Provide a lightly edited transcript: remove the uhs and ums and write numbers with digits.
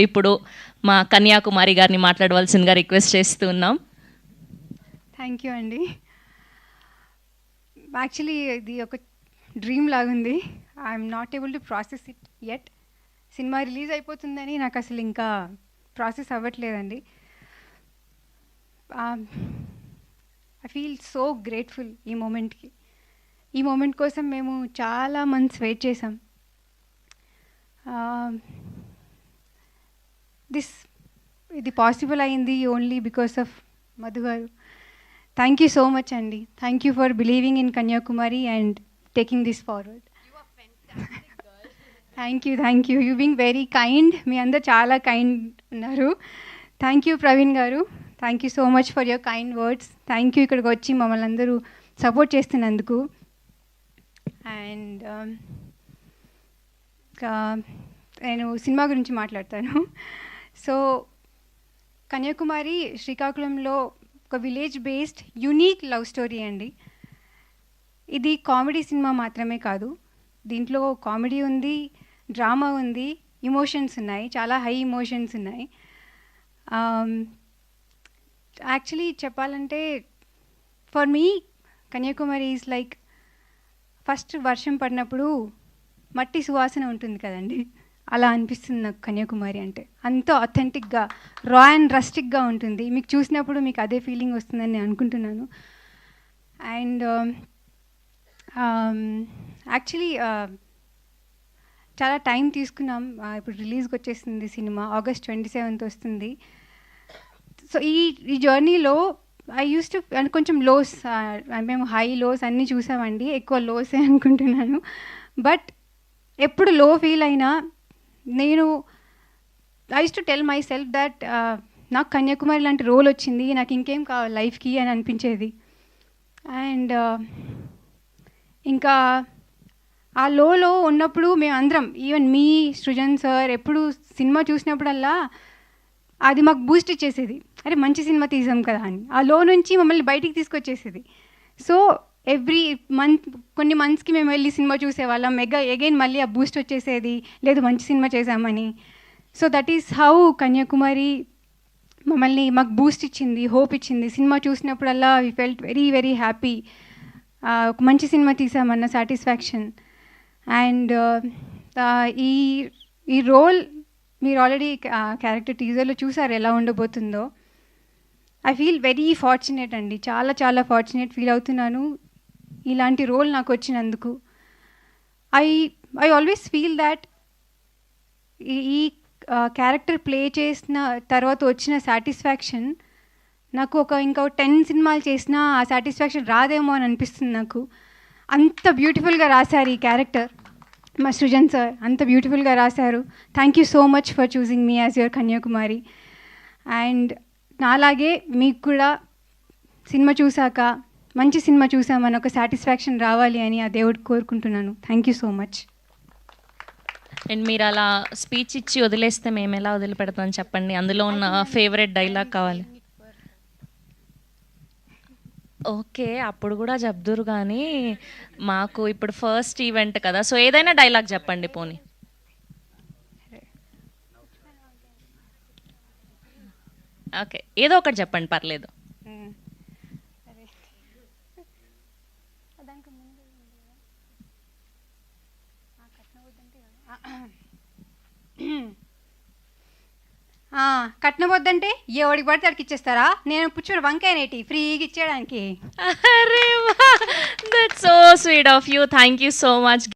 ఇప్పుడు మా కన్యాకుమారి గారిని మాట్లాడవలసిందిగా రిక్వెస్ట్ చేస్తూ ఉన్నాం. థ్యాంక్ యూ అండి. యాక్చువల్లీ ఇది ఒక డ్రీమ్ లాగుంది. I'm not able to process it yet. Cinema release అయిపోతుందని నాకు అసలు ఇంకా ప్రాసెస్ అవ్వట్లేదండి. ఐ ఫీల్ సో గ్రేట్ఫుల్ ఈ మూమెంట్కి. ఈ మూమెంట్ కోసం మేము చాలా మంత్స్ వెయిట్ చేసాం. ఇది పాసిబుల్ అయింది only because of Madhu garu. Thank you so much అండి. Thank you for believing in Kanyakumari and taking this forward. Thank you. You being very kind. మీ అందరు చాలా కైండ్ ఉన్నారు. Thank you Praveen garu. Thank you so much for your kind words. Thank you ఇక్కడికి వచ్చి మమ్మల్ని అందరూ support చేస్తున్నందుకు. అండ్ నేను సినిమా గురించి మాట్లాడతాను. సో కన్యాకుమారి శ్రీకాకుళంలో ఒక village based unique love story అండి. ఇది కామెడీ సినిమా మాత్రమే కాదు, దీంట్లో కామెడీ ఉంది, డ్రామా ఉంది, ఇమోషన్స్ ఉన్నాయి, చాలా హై ఇమోషన్స్ ఉన్నాయి. యాక్చువల్లీ చెప్పాలంటే for me Kanyakumari is like first వర్షం పడినప్పుడు మట్టి సువాసన ఉంటుంది కదండి, అలా అనిపిస్తుంది నాకు కన్యాకుమారి అంటే. అంత అథెంటిక్గా రా అండ్ రస్టిక్గా ఉంటుంది. మీకు చూసినప్పుడు మీకు అదే ఫీలింగ్ వస్తుందని నేను అనుకుంటున్నాను. అండ్ యాక్చువల్లీ చాలా టైం తీసుకున్నాం. ఇప్పుడు రిలీజ్కి వచ్చేసింది సినిమా, August 27th వస్తుంది. సో ఈ జర్నీలో ఐ యూస్ టు కొంచెం లోస్, మేము హై లోస్ అన్నీ చూసామండి, ఎక్కువ లోసే అనుకుంటున్నాను. బట్ ఎప్పుడు లో ఫీల్ అయినా నేను I use to tell my self that నాకు కన్యాకుమారి లాంటి రోల్ వచ్చింది, నాకు ఇంకేం కావాలి లైఫ్కి అని అనిపించేది. అండ్ ఇంకా ఆ లోలో ఉన్నప్పుడు మేము అందరం, ఈవెన్ మీ సృజన్ సార్, ఎప్పుడు సినిమా చూసినప్పుడల్లా అది మాకు బూస్ట్ ఇచ్చేసేది. అరే మంచి సినిమా తీసాం కదా అని, ఆ లో నుంచి మమ్మల్ని బయటికి తీసుకొచ్చేసేది. సో ఎవ్రీ మంత్ కొన్ని మంత్స్కి మేము వెళ్ళి సినిమా చూసేవాళ్ళం. అగైన్ మళ్ళీ ఆ బూస్ట్ వచ్చేసేది, లేదు మంచి సినిమా చేసామని. So that is how Kanyakumari మాకు బూస్ట్ ఇచ్చింది, హోప్ ఇచ్చింది. సినిమా చూసినప్పుడల్లా we felt very very happy, ఒక మంచి సినిమా తీసామన్న సాటిస్ఫాక్షన్. అండ్ ఈ రోల్ మీరు ఆల్రెడీ క్యారెక్టర్ టీజర్లో చూసారు ఎలా ఉండబోతుందో. ఐ ఫీల్ వెరీ ఫార్చునేట్ అండి, చాలా చాలా ఫార్చునేట్ ఫీల్ అవుతున్నాను ఇలాంటి రోల్ నాకు వచ్చినందుకు. ఐ ఆల్వేస్ ఫీల్ దాట్ ఈ క్యారెక్టర్ ప్లే చేసిన తర్వాత వచ్చిన సాటిస్ఫాక్షన్ నాకు ఇంకో 10 సినిమాలు చేసినా ఆ సాటిస్ఫాక్షన్ రాదేమో అని అనిపిస్తుంది నాకు. అంత బ్యూటిఫుల్గా రాశారు ఈ క్యారెక్టర్ మా సృజన్ సార్, అంత బ్యూటిఫుల్గా రాశారు. Thank you so much for choosing me as your Kanyakumari. And నాలాగే మీకు కూడా సినిమా చూసాక మంచి సినిమా చూసామని ఒక సాటిస్ఫాక్షన్ రావాలి అని ఆ దేవుడికి కోరుకుంటున్నాను. Thank you so much. And మీరు అలా స్పీచ్ ఇచ్చి వదిలేస్తే మేము ఎలా వదిలిపెడతాం చెప్పండి, అందులో ఉన్న ఫేవరెట్ డైలాగ్ కావాలి. ఓకే, అప్పుడు కూడా చెప్దురు కానీ మాకు ఇప్పుడు ఫస్ట్ ఈవెంట్ కదా, సో ఏదైనా డైలాగ్ చెప్పండి పోనీ. ఓకే, ఏదో ఒకటి చెప్పండి పర్లేదు. కట్నవద్దంటే ఎవడికి పడితే అడికి ఇచ్చేస్తారా? నేను పుచ్చుడు వంకాయనేటి ఫ్రీగా ఇచ్చేయడానికి. అరే వా, that's so sweet of you. Thank you so much.